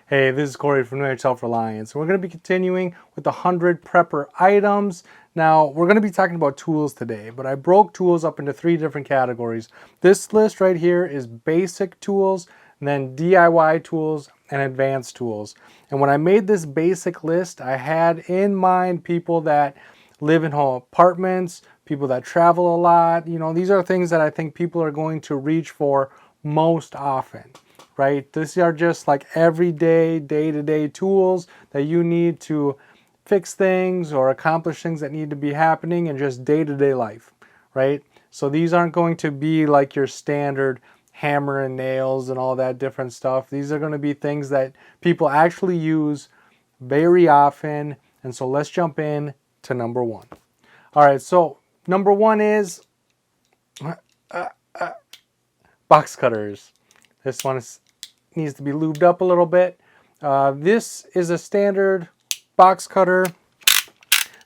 Hey, this is Corey from Reliance. We're going to be continuing with the 100 prepper items. Now, we're going to be talking about tools today, but I broke tools up into 3 different categories. This list right here is basic tools, and then DIY tools, and advanced tools. And when I made this basic list, I had in mind people that live in home apartments, people that travel a lot. You know, these are things that I think people are going to reach for most often. Right? These are just like everyday, day-to-day tools that you need to fix things or accomplish things that need to be happening in just day-to-day life, right? So these aren't going to be like your standard hammer and nails and all that different stuff. These are going to be things that people actually use very often. And so let's jump in to number 1. All right, so number 1 is box cutters. This one needs to be lubed up a little bit. This is a standard box cutter.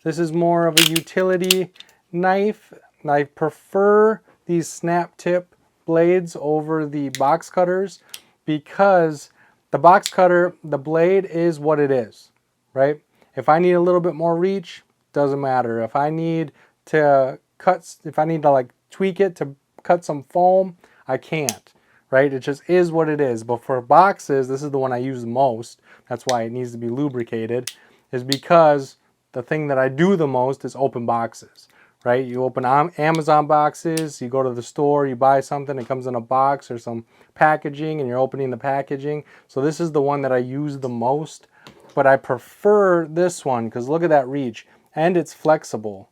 This is more of a utility knife. I prefer these snap tip blades over the box cutters because the box cutter, the blade is what it is, right? If I need a little bit more reach, doesn't matter. If I need to like tweak it to cut some foam, I can't. Right? It just is what it is. But for boxes, this is the one I use the most. That's why it needs to be lubricated, is because the thing that I do the most is open boxes, right? You open Amazon boxes, you go to the store, you buy something, it comes in a box or some packaging, and you're opening the packaging. So this is the one that I use the most, but I prefer this one because look at that reach, and it's flexible.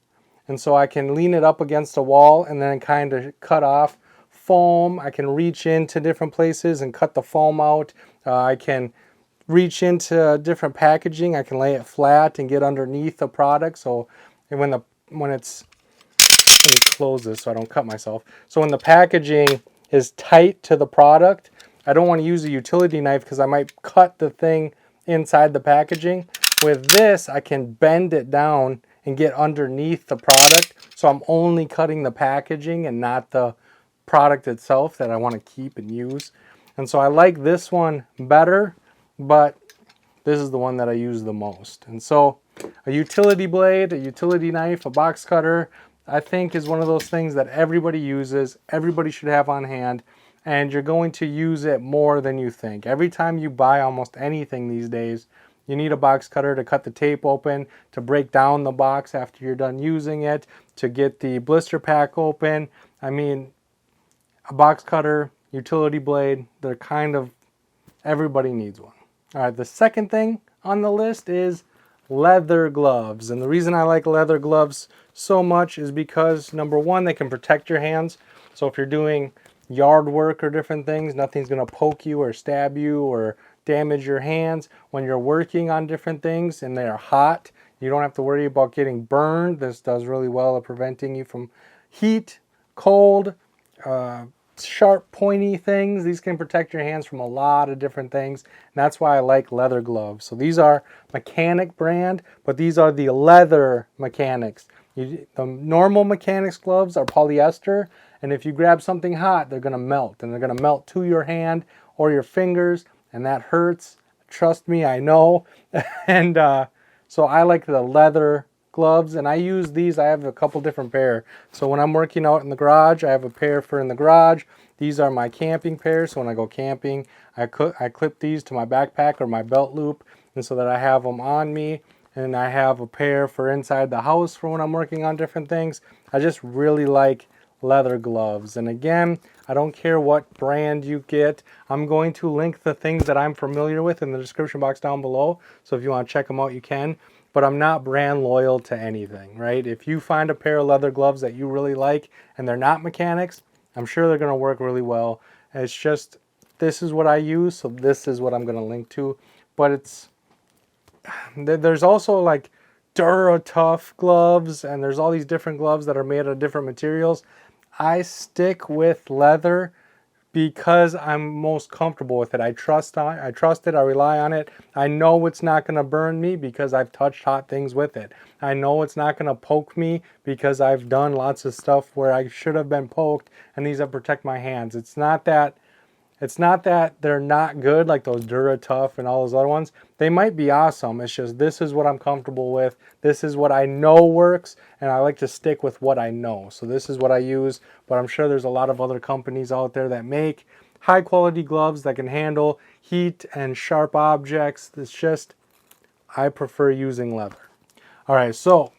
And so I can lean it up against a wall and then kind of cut off foam. I can reach into different places and cut the foam out. I can reach into different packaging. I can lay it flat and get underneath the product. So when it's, let me close this so I don't cut myself. So when the packaging is tight to the product, I don't want to use a utility knife because I might cut the thing inside the packaging. With this, I can bend it down and get underneath the product. So I'm only cutting the packaging and not the product itself that I want to keep and use. And so I like this one better, but this is the one that I use the most. And so a utility blade, a utility knife, a box cutter, I think is one of those things that everybody uses, everybody should have on hand, and you're going to use it more than you think. Every time you buy almost anything these days, you need a box cutter to cut the tape open, to break down the box after you're done using it, to get the blister pack open. I mean, a box cutter, utility blade, they're kind of, everybody needs one. All right, the second thing on the list is leather gloves. And the reason I like leather gloves so much is because, number 1, they can protect your hands. So if you're doing yard work or different things, nothing's going to poke you or stab you or damage your hands. When you're working on different things and they are hot, you don't have to worry about getting burned. This does really well at preventing you from heat, cold, sharp pointy things. These can protect your hands from a lot of different things, and that's why I like leather gloves. So these are Mechanic brand, but these are the leather Mechanics. The normal Mechanics gloves are polyester, and if you grab something hot, they're going to melt, and they're going to melt to your hand or your fingers, and that hurts. Trust me, I know. And so I like the leather gloves, and I use these. I have a couple different pair. So when I'm working out in the garage, I have a pair for in the garage. These are my camping pairs. So when I go camping, I clip these to my backpack or my belt loop, and so that I have them on me. And I have a pair for inside the house for when I'm working on different things. I just really like leather gloves. And again, I don't care what brand you get. I'm going to link the things that I'm familiar with in the description box down below. So if you want to check them out, you can. But I'm not brand loyal to anything, right? If you find a pair of leather gloves that you really like and they're not Mechanics, I'm sure they're going to work really well. It's just, this is what I use, so this is what I'm going to link to. But there's also like DuraTough gloves, and there's all these different gloves that are made of different materials. I stick with leather because I'm most comfortable with it. I trust it, I rely on it. I know it's not going to burn me because I've touched hot things with it. I know it's not going to poke me because I've done lots of stuff where I should have been poked, and these have protect my hands. It's not that It's not that they're not good, like those DuraTough and all those other ones. They might be awesome. It's just this is what I'm comfortable with. This is what I know works, and I like to stick with what I know. So this is what I use, but I'm sure there's a lot of other companies out there that make high quality gloves that can handle heat and sharp objects. It's just, I prefer using leather. All right, so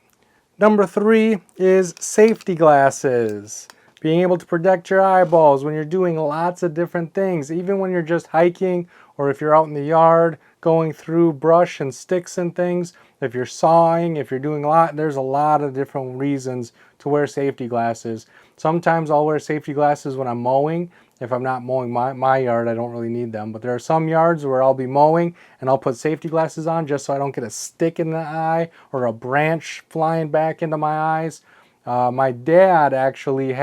number 3 is safety glasses. Being able to protect your eyeballs when you're doing lots of different things, even when you're just hiking or if you're out in the yard going through brush and sticks and things. If you're sawing, if you're doing a lot, there's a lot of different reasons to wear safety glasses. Sometimes I'll wear safety glasses when I'm mowing. If I'm not mowing my yard, I don't really need them. But there are some yards where I'll be mowing and I'll put safety glasses on just so I don't get a stick in the eye or a branch flying back into my eyes. My dad actually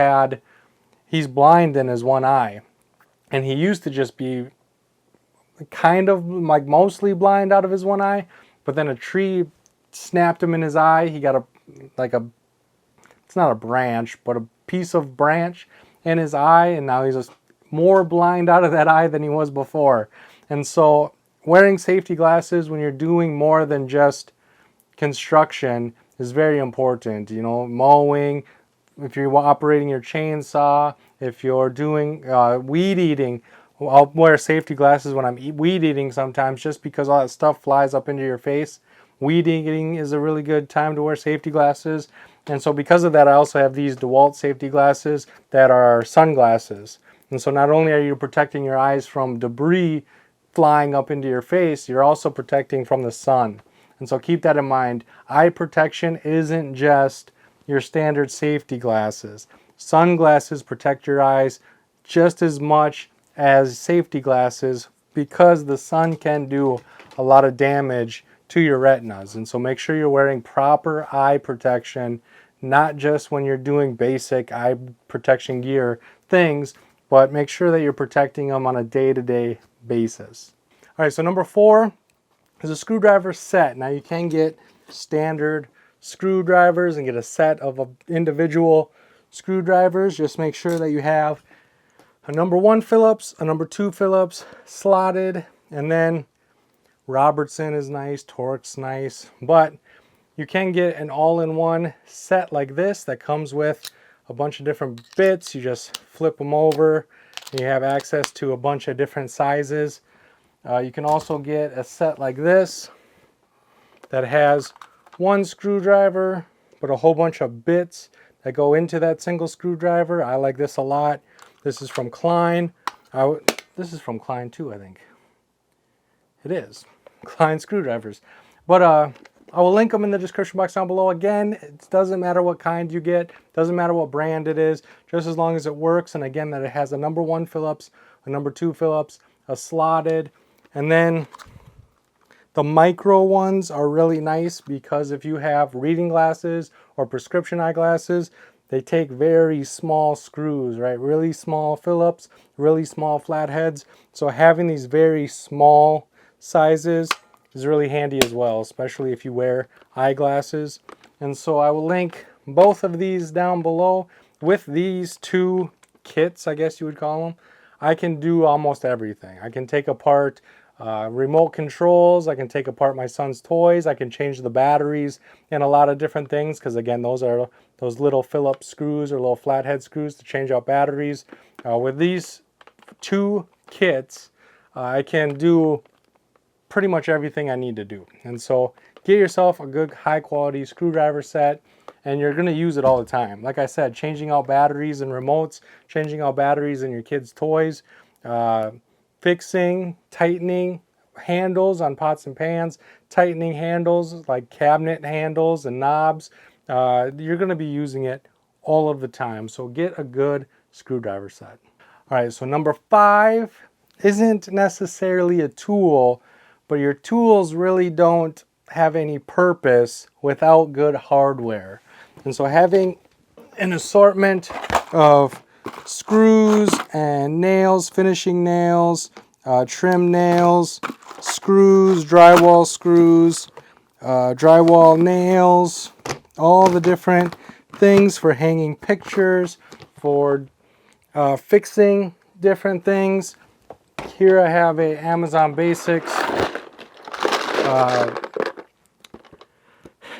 he's blind in his one eye. And he used to just be kind of like mostly blind out of his one eye. But then a tree snapped him in his eye. He got it's not a branch, but a piece of branch in his eye. And now he's just more blind out of that eye than he was before. And so wearing safety glasses when you're doing more than just construction is very important. You know, mowing, if you're operating your chainsaw, if you're doing weed eating. I'll wear safety glasses when I'm weed eating sometimes just because all that stuff flies up into your face. Weed eating is a really good time to wear safety glasses. And so because of that, I also have these DeWalt safety glasses that are sunglasses. And so not only are you protecting your eyes from debris flying up into your face, you're also protecting from the sun. And so keep that in mind. Eye protection isn't just your standard safety glasses. Sunglasses protect your eyes just as much as safety glasses because the sun can do a lot of damage to your retinas. And so make sure you're wearing proper eye protection, not just when you're doing basic eye protection gear things, but make sure that you're protecting them on a day-to-day basis. All right, so number 4 is a screwdriver set. Now you can get standard screwdrivers and get a set of individual screwdrivers. Just make sure that you have a number 1 Phillips, a number 2 Phillips, slotted, and then Robertson is nice, Torque's nice, but you can get an all-in-one set like this that comes with a bunch of different bits. You just flip them over and you have access to a bunch of different sizes. You can also get a set like this that has 1 screwdriver but a whole bunch of bits that go into that single screwdriver. I like this a lot. This is from Klein. This is from Klein too, I think. It is. Klein screwdrivers. But I will link them in the description box down below. Again, it doesn't matter what kind you get. Doesn't matter what brand it is. Just as long as it works. And again, that it has a number 1 Phillips, a number 2 Phillips, a slotted. And then the micro ones are really nice because if you have reading glasses or prescription eyeglasses, they take very small screws, right? Really small Phillips, really small flatheads. So having these very small sizes is really handy as well, especially if you wear eyeglasses. And so I will link both of these down below. With these 2 kits, I guess you would call them, I can do almost everything. I can take apart remote controls, I can take apart my son's toys, I can change the batteries and a lot of different things because again, those are those little Phillips screws or little flathead screws to change out batteries. With these 2 kits, I can do pretty much everything I need to do. And so get yourself a good high quality screwdriver set and you're going to use it all the time. Like I said, changing out batteries and remotes, changing out batteries in your kids' toys, fixing, tightening handles on pots and pans, tightening handles like cabinet handles and knobs. You're going to be using it all of the time. So get a good screwdriver set. All right, so number 5 isn't necessarily a tool, but your tools really don't have any purpose without good hardware. And so having an assortment of screws and nails, finishing nails, trim nails, screws, drywall nails, all the different things for hanging pictures, for fixing different things. Here I have a Amazon Basics.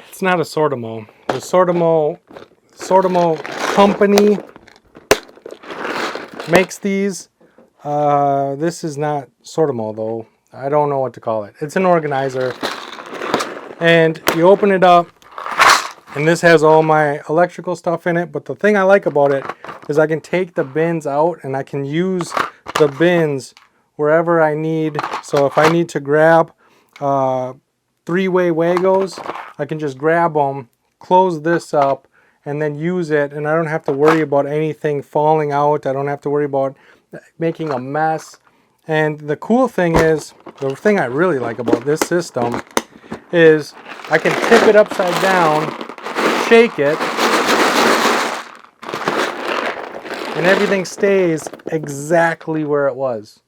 It's not a Sortimo. The Sortimo company makes these. This is not Sortimo though. I don't know what to call it. It's an organizer. And you open it up, and this has all my electrical stuff in it. But the thing I like about it is I can take the bins out and I can use the bins wherever I need. So if I need to grab three-way Wagos, I can just grab them, close this up, and then use it. And I don't have to worry about anything falling out. I don't have to worry about making a mess. And the cool thing is, the thing I really like about this system is I can tip it upside down, shake it, and everything stays exactly where it was.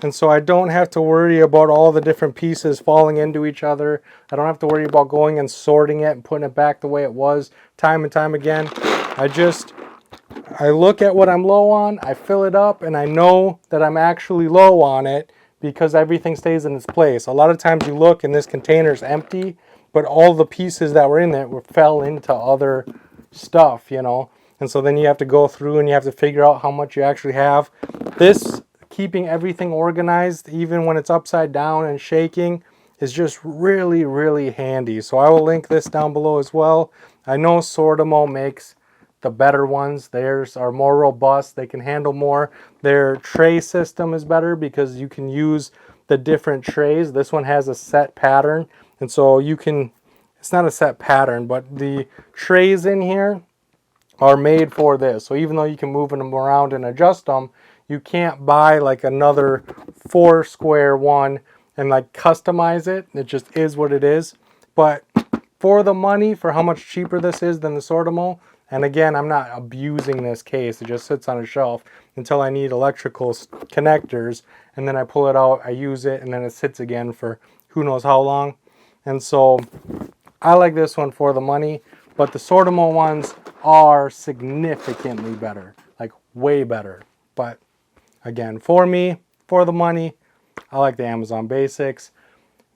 And so I don't have to worry about all the different pieces falling into each other. I don't have to worry about going and sorting it and putting it back the way it was time and time again. I look at what I'm low on, I fill it up, and I know that I'm actually low on it because everything stays in its place. A lot of times you look and this container's empty, but all the pieces that were in it fell into other stuff, you know. And so then you have to go through and you have to figure out how much you actually have. This keeping everything organized, even when it's upside down and shaking, is just really, really handy. So I will link this down below as well. I know Sortimo makes the better ones. Theirs are more robust. They can handle more. Their tray system is better because you can use the different trays. This one has a set pattern. And so you can, it's not a set pattern, but the trays in here are made for this. So even though you can move them around and adjust them, you can't buy like another 4 square one and like customize it. It just is what it is. But for the money, for how much cheaper this is than the Sortimo, and again, I'm not abusing this case. It just sits on a shelf until I need electrical connectors, and then I pull it out, I use it, and then it sits again for who knows how long. And so I like this one for the money, but the Sortimo ones are significantly better, like way better. But again, for me, for the money, I like the Amazon Basics.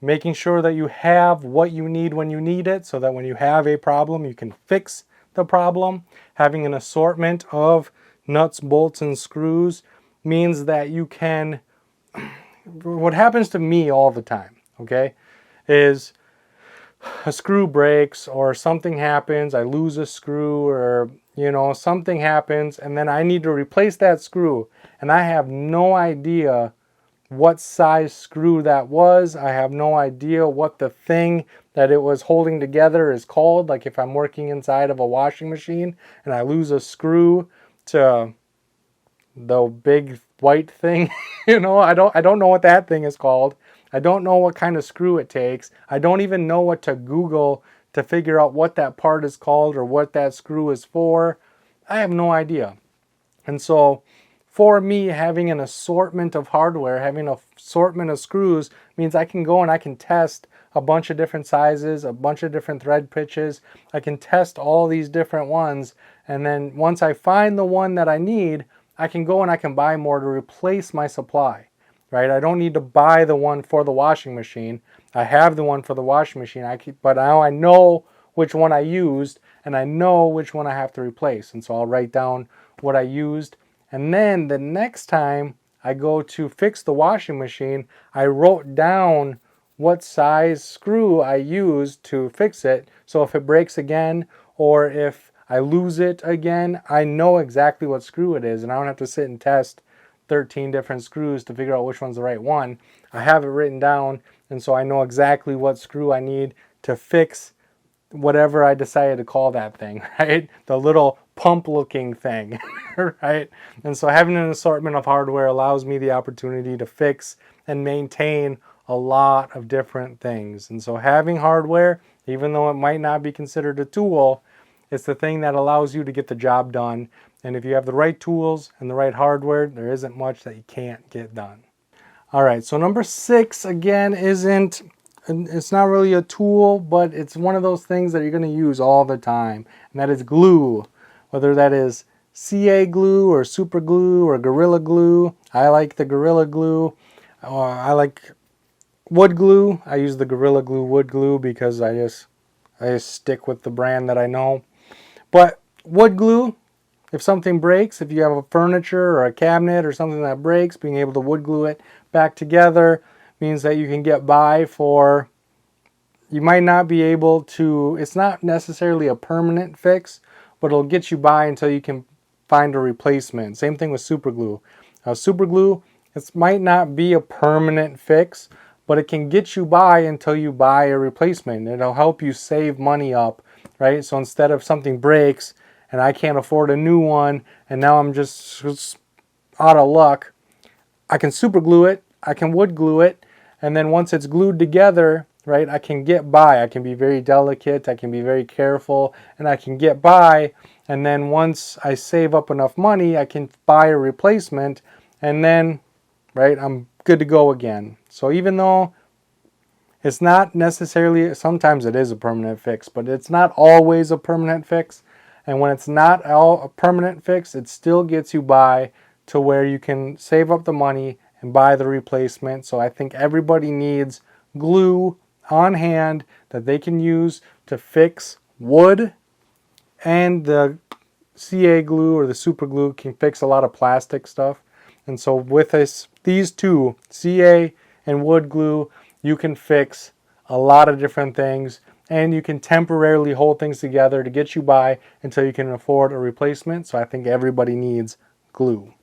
Making sure that you have what you need when you need it, so that when you have a problem, you can fix the problem. Having an assortment of nuts, bolts, and screws means that you can, what happens to me all the time, okay, is a screw breaks or something happens, I lose a screw, or you know, something happens, and then I need to replace that screw, and I have no idea what size screw that was. I have no idea what the thing that it was holding together is called. Like if I'm working inside of a washing machine and I lose a screw to the big white thing, you know, I don't know what that thing is called. I don't know what kind of screw it takes. I don't even know what to Google to figure out what that part is called or what that screw is for. I have no idea. And so for me, having an assortment of hardware, having an assortment of screws means I can go and I can test a bunch of different sizes, a bunch of different thread pitches. I can test all these different ones. And then once I find the one that I need, I can go and I can buy more to replace my supply, right? I don't need to buy the one for the washing machine. I have the one for the washing machine, but now I know which one I used and I know which one I have to replace. And so I'll write down what I used. And then the next time I go to fix the washing machine, I wrote down what size screw I used to fix it. So if it breaks again or if I lose it again, I know exactly what screw it is. And I don't have to sit and test 13 different screws to figure out which one's the right one. I have it written down, and so I know exactly what screw I need to fix whatever I decided to call that thing, right? The little pump looking thing, right? And so having an assortment of hardware allows me the opportunity to fix and maintain a lot of different things. And so having hardware, even though it might not be considered a tool, it's the thing that allows you to get the job done. And if you have the right tools and the right hardware, there isn't much that you can't get done. All right, so number 6, again, it's not really a tool, but it's one of those things that you're going to use all the time, and that is glue. Whether that is CA glue or super glue or Gorilla Glue. I like the Gorilla Glue. I like wood glue. I use the Gorilla Glue wood glue because I just stick with the brand that I know. But wood glue, if something breaks, if you have a furniture or a cabinet or something that breaks, being able to wood glue it back together means that you can get by for, you might not be able to, it's not necessarily a permanent fix, but it'll get you by until you can find a replacement. Same thing with super glue. Super glue, it might not be a permanent fix, but it can get you by until you buy a replacement. It'll help you save money up, right? So instead of something breaks and I can't afford a new one and now I'm just out of luck, I can super glue it, I can wood glue it, and then once it's glued together, right, I can get by. I can be very delicate, I can be very careful, and I can get by. And then once I save up enough money, I can buy a replacement, and then, right, I'm good to go again. So even though it's not necessarily, sometimes it is a permanent fix, but it's not always a permanent fix. And when it's not a permanent fix, it still gets you by to where you can save up the money and buy the replacement. So I think everybody needs glue on hand that they can use to fix wood, and the CA glue or the super glue can fix a lot of plastic stuff. And so with these two, CA and wood glue, you can fix a lot of different things, and you can temporarily hold things together to get you by until you can afford a replacement. So I think everybody needs glue.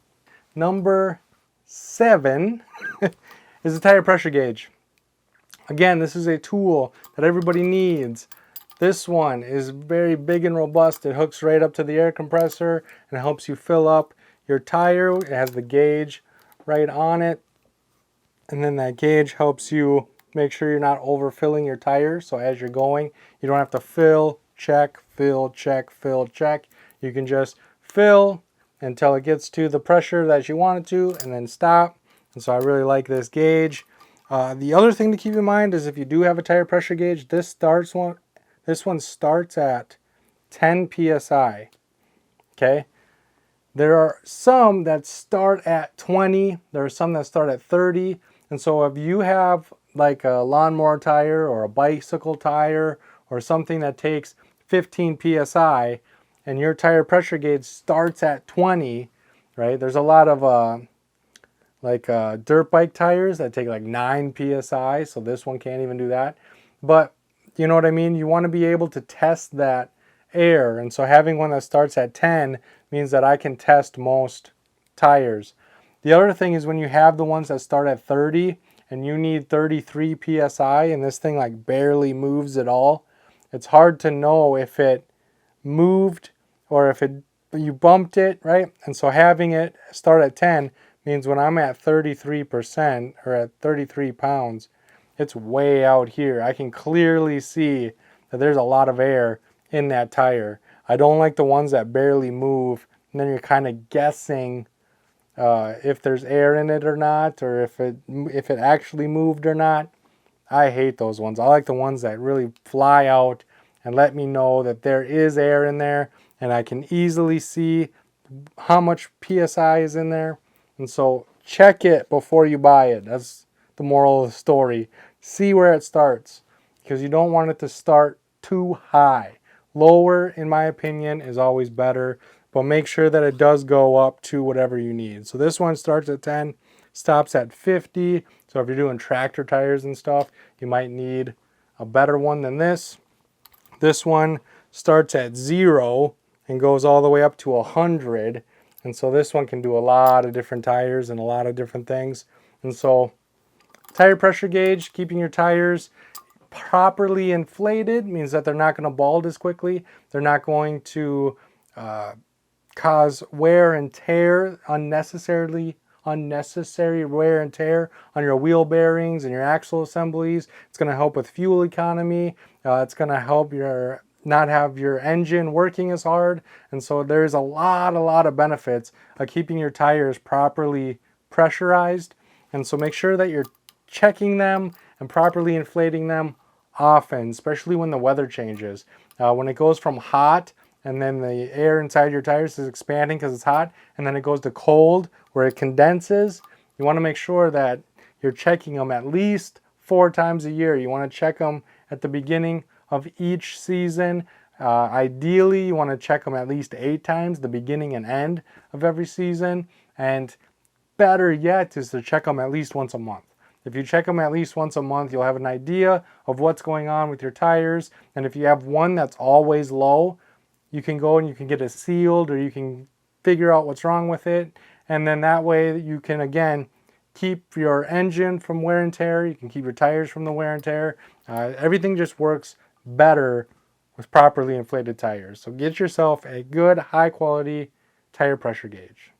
Number 7 is a tire pressure gauge. Again, this is a tool that everybody needs. This one is very big and robust. It hooks right up to the air compressor and helps you fill up your tire. It has the gauge right on it. And then that gauge helps you make sure you're not overfilling your tire. So as you're going, you don't have to fill, check, fill, check, fill, check. You can just fill until it gets to the pressure that you want it to and then stop. And so I really like this gauge. The other thing to keep in mind is if you do have a tire pressure gauge, this one starts at 10 psi. Okay, there are some that start at 20. There are some that start at 30. And so if you have like a lawnmower tire or a bicycle tire or something that takes 15 psi and your tire pressure gauge starts at 20, right? There's a lot of dirt bike tires that take like 9 psi, so this one can't even do that. But you know what I mean? You want to be able to test that air, and so having one that starts at 10 means that I can test most tires. The other thing is when you have the ones that start at 30 and you need 33 psi and this thing like barely moves at all, it's hard to know if it moved or if you bumped it, right? And so having it start at 10 means when I'm at 33% or at 33 pounds, it's way out here. I can clearly see that there's a lot of air in that tire. I don't like the ones that barely move, and then you're kind of guessing if there's air in it or not, or if it actually moved or not. I hate those ones. I like the ones that really fly out and let me know that there is air in there, and I can easily see how much PSI is in there. And so check it before you buy it. That's the moral of the story. See where it starts, because you don't want it to start too high. Lower, in my opinion, is always better, but make sure that it does go up to whatever you need. So this one starts at 10, stops at 50. So if you're doing tractor tires and stuff, you might need a better one than this. This one starts at 0 and goes all the way up to 100. And so this one can do a lot of different tires and a lot of different things. And so tire pressure gauge, keeping your tires properly inflated means that they're not going to bald as quickly. They're not going to cause wear and tear, unnecessary wear and tear on your wheel bearings and your axle assemblies. It's going to help with fuel economy. It's going to help not have your engine working as hard. And so there's a lot of benefits of keeping your tires properly pressurized. And so make sure that you're checking them and properly inflating them often, especially when the weather changes. When it goes from hot and then the air inside your tires is expanding because it's hot, and then it goes to cold where it condenses. You want to make sure that you're checking them at least 4 times a year. You want to check them at the beginning of each season. Ideally, you want to check them at least 8 times, the beginning and end of every season. And better yet is to check them at least once a month. If you check them at least once a month, you'll have an idea of what's going on with your tires. And if you have one that's always low, you can go and you can get it sealed, or you can figure out what's wrong with it. And then that way you can, again, keep your engine from wear and tear. You can keep your tires from the wear and tear. Everything just works better with properly inflated tires. So get yourself a good, high quality tire pressure gauge.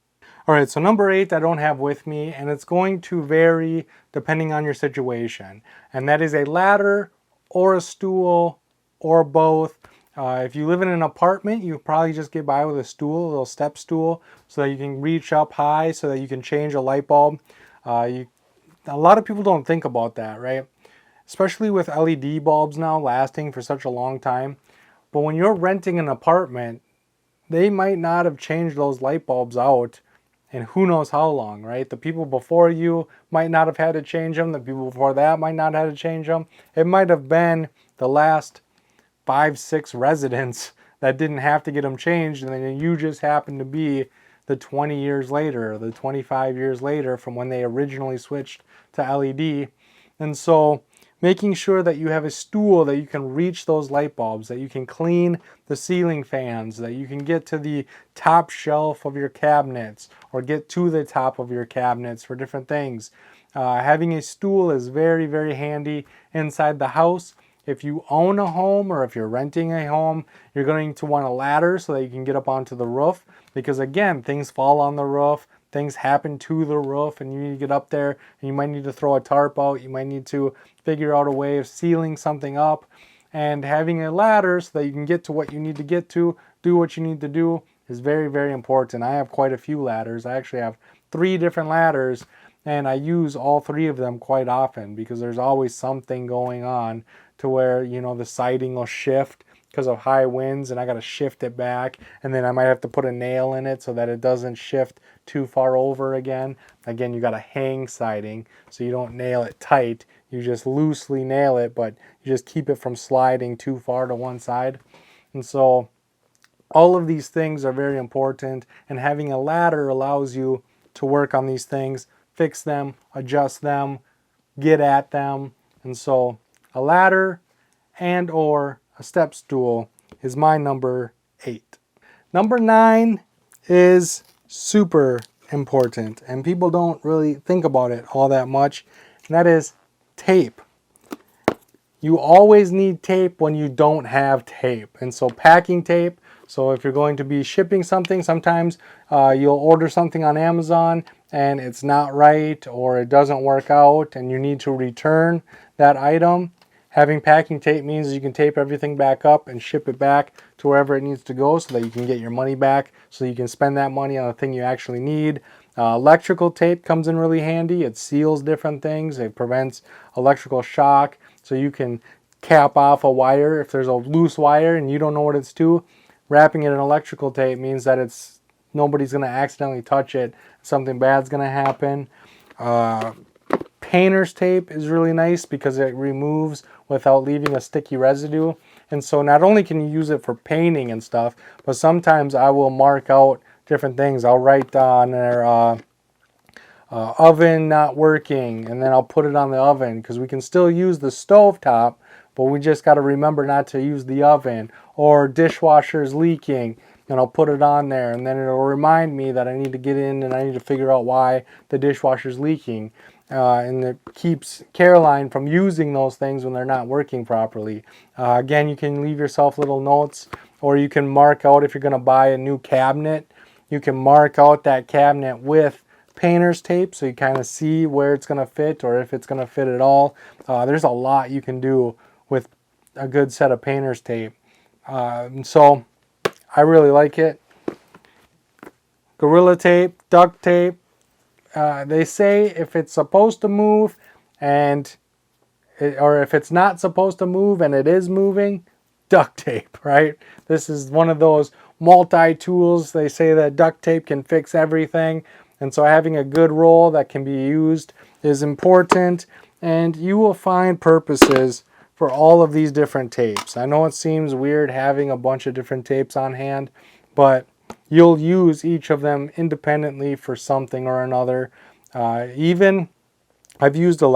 All right, so number 8 I don't have with me, and it's going to vary depending on your situation. And that is a ladder or a stool or both. If you live in an apartment, you probably just get by with a stool, a little step stool, so that you can reach up high so that you can change a light bulb. A lot of people don't think about that, right? Especially with LED bulbs now lasting for such a long time. But when you're renting an apartment, they might not have changed those light bulbs out and who knows how long, right? The people before you might not have had to change them. The people before that might not have had to change them. It might have been the last 5-6 residents that didn't have to get them changed, and then you just happen to be the 20 years later, or the 25 years later from when they originally switched to LED. And so making sure that you have a stool that you can reach those light bulbs, that you can clean the ceiling fans, that you can get to the top shelf of your cabinets or get to the top of your cabinets for different things. Having a stool is very, very handy inside the house. If you own a home or if you're renting a home, you're going to want a ladder so that you can get up onto the roof, because again, things fall on the roof, things happen to the roof, and you need to get up there, and you might need to throw a tarp out, you might need to figure out a way of sealing something up. And having a ladder so that you can get to what you need to get to, do what you need to do, is very, very important. I have quite a few ladders. I actually have 3 different ladders, and I use all 3 of them quite often because there's always something going on to where, you know, the siding will shift because of high winds, and I got to shift it back, and then I might have to put a nail in it so that it doesn't shift too far over again. Again, you got to hang siding so you don't nail it tight. You just loosely nail it, but you just keep it from sliding too far to one side. And so all of these things are very important, and having a ladder allows you to work on these things, fix them, adjust them, get at them. And so a ladder and or a step stool is my number 8. Number 9 is super important, and people don't really think about it all that much, and that is tape. You always need tape when you don't have tape. And so packing tape, so if you're going to be shipping something, sometimes you'll order something on Amazon and it's not right or it doesn't work out and you need to return that item. Having packing tape means you can tape everything back up and ship it back to wherever it needs to go so that you can get your money back, so you can spend that money on the thing you actually need. Electrical tape comes in really handy. It seals different things. It prevents electrical shock, so you can cap off a wire. If there's a loose wire and you don't know what it's to, wrapping it in electrical tape means that nobody's going to accidentally touch it. Something bad's going to happen. Painter's tape is really nice because it removes without leaving a sticky residue. And so not only can you use it for painting and stuff, but sometimes I will mark out different things. I'll write on their oven not working, and then I'll put it on the oven because we can still use the stove top, but we just got to remember not to use the oven. Or dishwasher's leaking, and I'll put it on there, and then it'll remind me that I need to get in and I need to figure out why the dishwasher's leaking. And it keeps Caroline from using those things when they're not working properly. Again, you can leave yourself little notes, or you can mark out if you're going to buy a new cabinet. You can mark out that cabinet with painter's tape so you kind of see where it's going to fit or if it's going to fit at all. There's a lot you can do with a good set of painter's tape. So I really like it. Gorilla tape, duct tape. They say if it's supposed to move or if it's not supposed to move and it is moving, duct tape, right? This is one of those multi-tools. They say that duct tape can fix everything. And so having a good roll that can be used is important. And you will find purposes for all of these different tapes. I know it seems weird having a bunch of different tapes on hand, but you'll use each of them independently for something or another. Even I've used not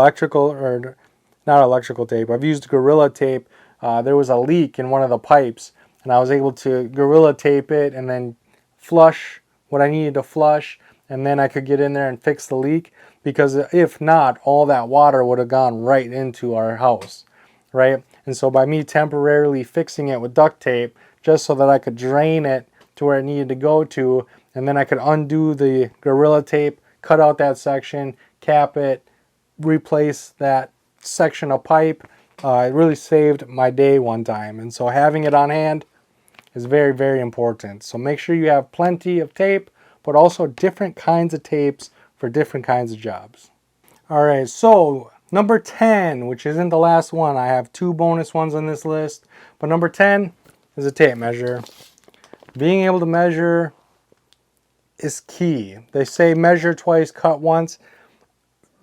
electrical tape, I've used Gorilla tape. There was a leak in one of the pipes, and I was able to Gorilla tape it and then flush what I needed to flush, and then I could get in there and fix the leak, because if not, all that water would have gone right into our house, right? And so by me temporarily fixing it with duct tape, just so that I could drain it to where it needed to go to, and then I could undo the Gorilla tape, cut out that section, cap it, replace that section of pipe. It really saved my day one time. And so having it on hand is very, very important. So make sure you have plenty of tape, but also different kinds of tapes for different kinds of jobs. All right, so number 10, which isn't the last one. I have 2 bonus ones on this list, but number 10 is a tape measure. Being able to measure is key. They say measure twice, cut once.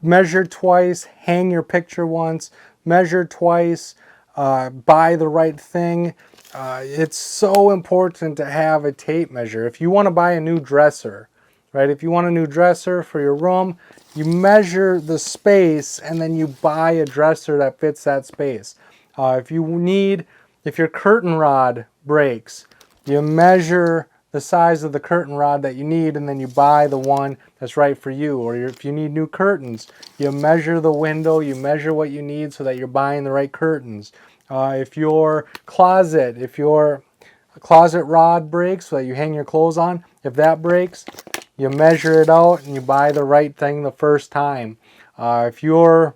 Measure twice, hang your picture once. Measure twice, buy the right thing. It's so important to have a tape measure. If you want to buy a new dresser, right? If you want a new dresser for your room, you measure the space and then you buy a dresser that fits that space. If your curtain rod breaks, you measure the size of the curtain rod that you need, and then you buy the one that's right for you. Or if you need new curtains, you measure the window, you measure what you need so that you're buying the right curtains. If your closet rod breaks so that you hang your clothes on, if that breaks, you measure it out and you buy the right thing the first time. If you're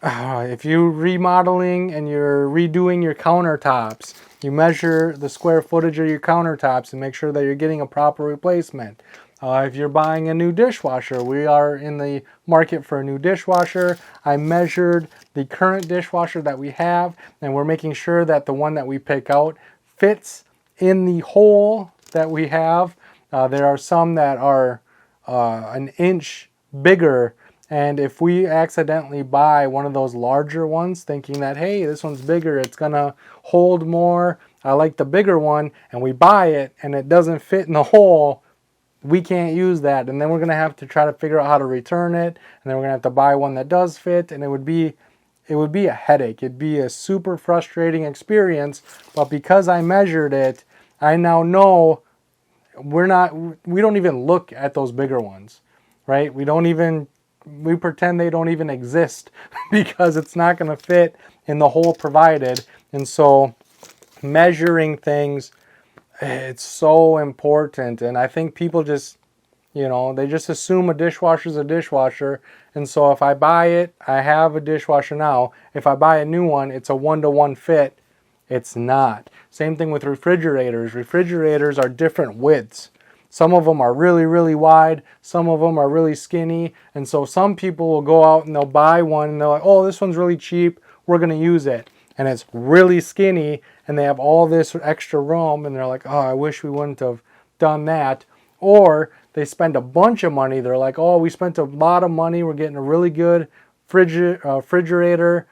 remodeling and you're redoing your countertops, you measure the square footage of your countertops and make sure that you're getting a proper replacement. If you're buying a new dishwasher, we are in the market for a new dishwasher. I measured the current dishwasher that we have, and we're making sure that the one that we pick out fits in the hole that we have. There are some that are an inch bigger, and if we accidentally buy one of those larger ones thinking that, hey, this one's bigger, it's gonna hold more, I like the bigger one, and we buy it and it doesn't fit in the hole, we can't use that. And then we're gonna have to try to figure out how to return it, and then we're gonna have to buy one that does fit, and it would be a headache. It'd be a super frustrating experience. But because I measured it, I now know we don't even look at those bigger ones, right? We pretend they don't even exist because it's not going to fit in the hole provided. And so measuring things, it's so important. And I think people just, they just assume a dishwasher is a dishwasher. And so if I buy it, I have a dishwasher now. If I buy a new one, it's a 1-to-1 fit. It's not. Same thing with refrigerators. Refrigerators are different widths. Some of them are really, really wide. Some of them are really skinny. And so some people will go out and they'll buy one and they're like, oh, this one's really cheap, we're going to use it. And it's really skinny and they have all this extra room and they're like, oh, I wish we wouldn't have done that. Or they spend a bunch of money. They're like, oh, we spent a lot of money, we're getting a really good refrigerator,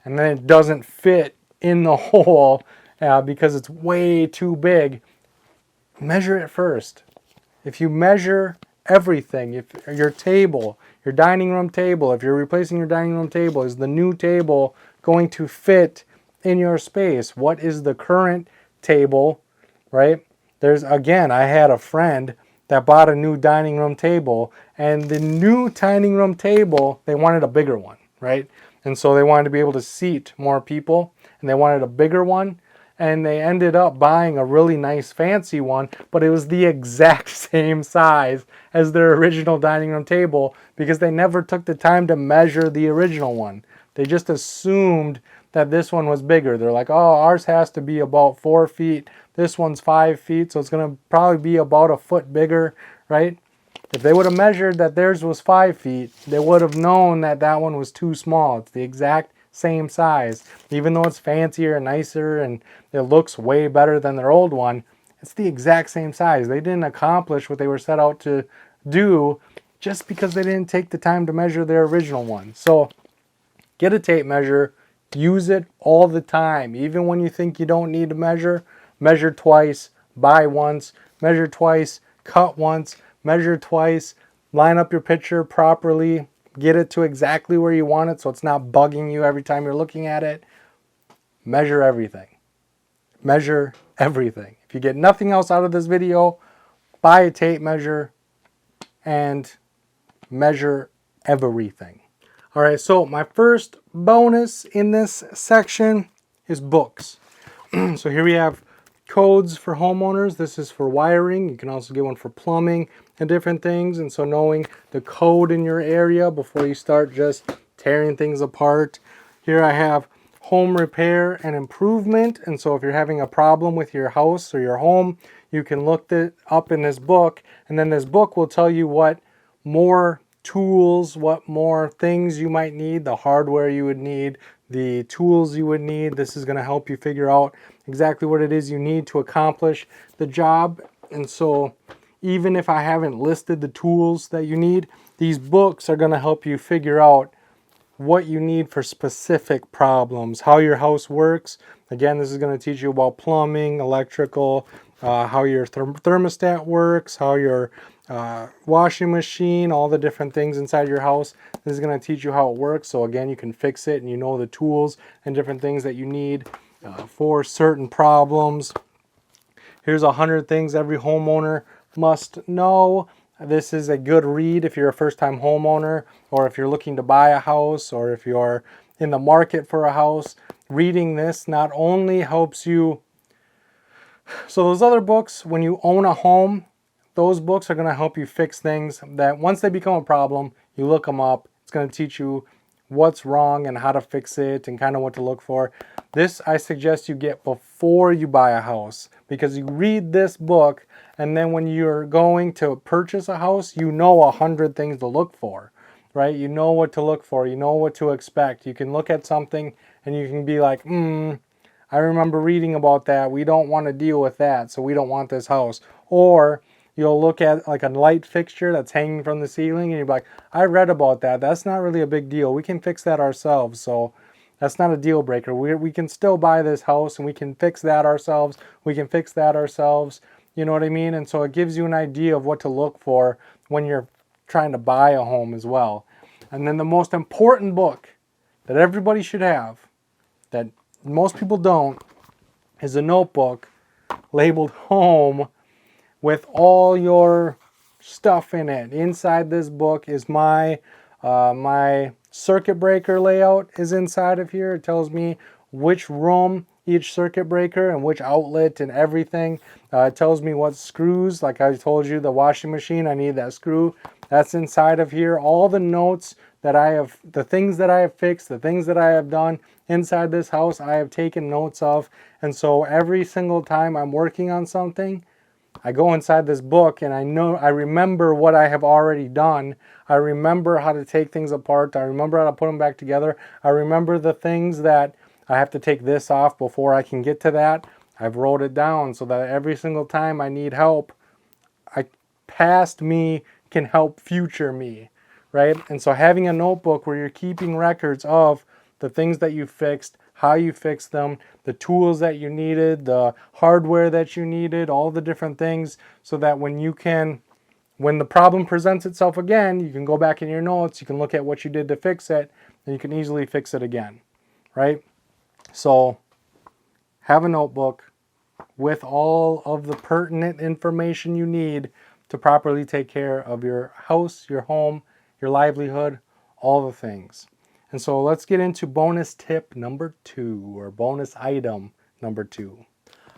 and then it doesn't fit in the hole because it's way too big. Measure it first. If you measure everything, if your table, your dining room table, if you're replacing your dining room table, is the new table going to fit in your space? What is the current table, right? I had a friend that bought a new dining room table, and the new dining room table, they wanted a bigger one, right? And so they wanted to be able to seat more people, and they wanted a bigger one. And they ended up buying a really nice fancy one, but it was the exact same size as their original dining room table because they never took the time to measure the original one. They just assumed that this one was bigger. They're like, oh, ours has to be about 4 feet. This one's 5 feet, so it's going to probably be about a foot bigger, right? If they would have measured that theirs was 5 feet, they would have known that that one was too small. It's the exact same size. Even though it's fancier and nicer and it looks way better than their old one, it's the exact same size. They didn't accomplish what they were set out to do just because they didn't take the time to measure their original one. So get a tape measure, use it all the time. Even when you think you don't need to measure, measure twice, buy once, measure twice, cut once, measure twice, line up your picture properly, get it to exactly where you want it so it's not bugging you every time you're looking at it. Measure everything. Measure everything. If you get nothing else out of this video, buy a tape measure and measure everything. All right, so my first bonus in this section is books. So here we have codes for homeowners. This is for wiring. You can also get one for plumbing and different things. And so knowing the code in your area before you start just tearing things apart. Here I have home repair and improvement. And so if you're having a problem with your house or your home, you can look it up in this book. And then this book will tell you what more tools, what more things you might need, the hardware you would need, the tools you would need. This is going to help you figure out exactly what it is you need to accomplish the job. And so even if I haven't listed the tools that you need, these books are going to help you figure out what you need for specific problems, how your house works. Again, this is going to teach you about plumbing, electrical, how your thermostat works, how your washing machine, all the different things inside your house. This is going to teach you how it works. So again, you can fix it and you know the tools and different things that you need for certain problems. Here's 100 things every homeowner must know. This is a good read if you're a first-time homeowner, or if you're looking to buy a house, or if you're in the market for a house. Reading this not only helps you. So those other books, when you own a home, those books are going to help you fix things that once they become a problem, you look them up. It's going to teach you what's wrong and how to fix it and kind of what to look for. This I suggest you get before you buy a house, because you read this book and then when you're going to purchase a house, you know 100 things to look for, right? You know what to look for. You know what to expect. You can look at something and you can be like, I remember reading about that. We don't want to deal with that, so we don't want this house. Or you'll look at like a light fixture that's hanging from the ceiling and you're like, I read about that. That's not really a big deal. We can fix that ourselves. So that's not a deal breaker. We can still buy this house and we can fix that ourselves. We can fix that ourselves. You know what I mean? And so it gives you an idea of what to look for when you're trying to buy a home as well. And then the most important book that everybody should have, that most people don't, is a notebook labeled home with all your stuff in it. Inside this book is my circuit breaker layout is inside of here. It tells me which room each circuit breaker and which outlet and everything. It tells me what screws, like I told you, the washing machine, I need that screw. That's inside of here. All the notes that I have, the things that I have fixed, the things that I have done inside this house, I have taken notes of. And so every single time I'm working on something, I go inside this book and I remember what I have already done. I remember how to take things apart. I remember how to put them back together. I remember the things that I have to take this off before I can get to that. I've wrote it down so that every single time I need help, past me can help future me, right? And so having a notebook where you're keeping records of the things that you fixed, how you fixed them, the tools that you needed, the hardware that you needed, all the different things, so that when the problem presents itself again, you can go back in your notes, you can look at what you did to fix it, and you can easily fix it again, right? So have a notebook with all of the pertinent information you need to properly take care of your house, your home, your livelihood, all the things. And so let's get into bonus tip number 2, or bonus item number 2.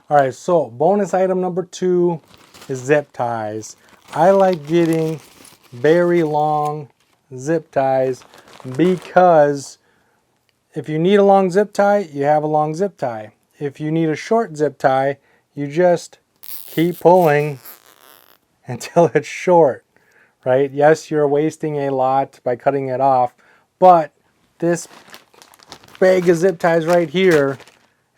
All right, so bonus item number 2 is zip ties. I like getting very long zip ties because if you need a long zip tie, you have a long zip tie. If you need a short zip tie, you just keep pulling until it's short, right? Yes, you're wasting a lot by cutting it off, but this bag of zip ties right here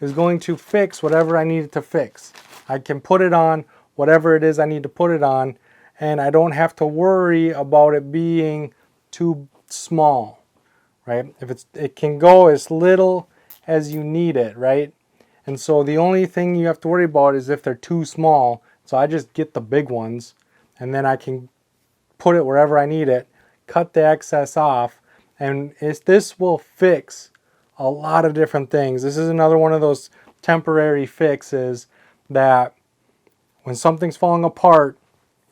is going to fix whatever I need it to fix. I can put it on whatever it is I need to put it on, and I don't have to worry about it being too small, right? It can go as little as you need it, right? And so the only thing you have to worry about is if they're too small. So I just get the big ones, and then I can put it wherever I need it, cut the excess off, and this will fix a lot of different things. This is another one of those temporary fixes that when something's falling apart,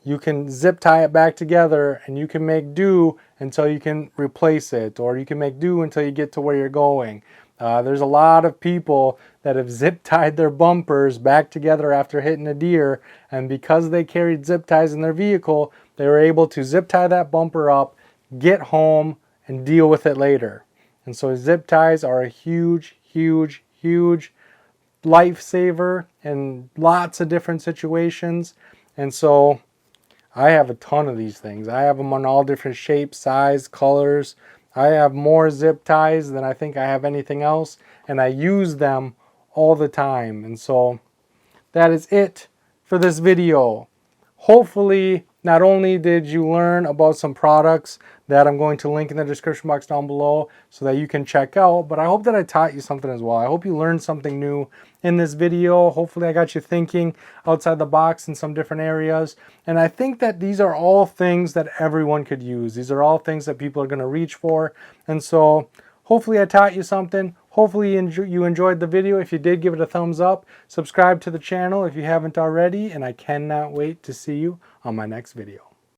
you can zip tie it back together and you can make do until you can replace it, or you can make do until you get to where you're going. There's a lot of people that have zip tied their bumpers back together after hitting a deer, and because they carried zip ties in their vehicle, they were able to zip tie that bumper up, get home, and deal with it later. And so zip ties are a huge, huge, huge lifesaver in lots of different situations. And so I have a ton of these things. I have them on all different shapes, size, colors. I have more zip ties than I think I have anything else, and I use them all the time. And so that is it for this video. Hopefully, not only did you learn about some products that I'm going to link in the description box down below so that you can check out, but I hope that I taught you something as well. I hope you learned something new in this video. Hopefully I got you thinking outside the box in some different areas. And I think that these are all things that everyone could use. These are all things that people are going to reach for. And so hopefully I taught you something. Hopefully you enjoyed the video. If you did, give it a thumbs up. Subscribe to the channel if you haven't already. And I cannot wait to see you on my next video.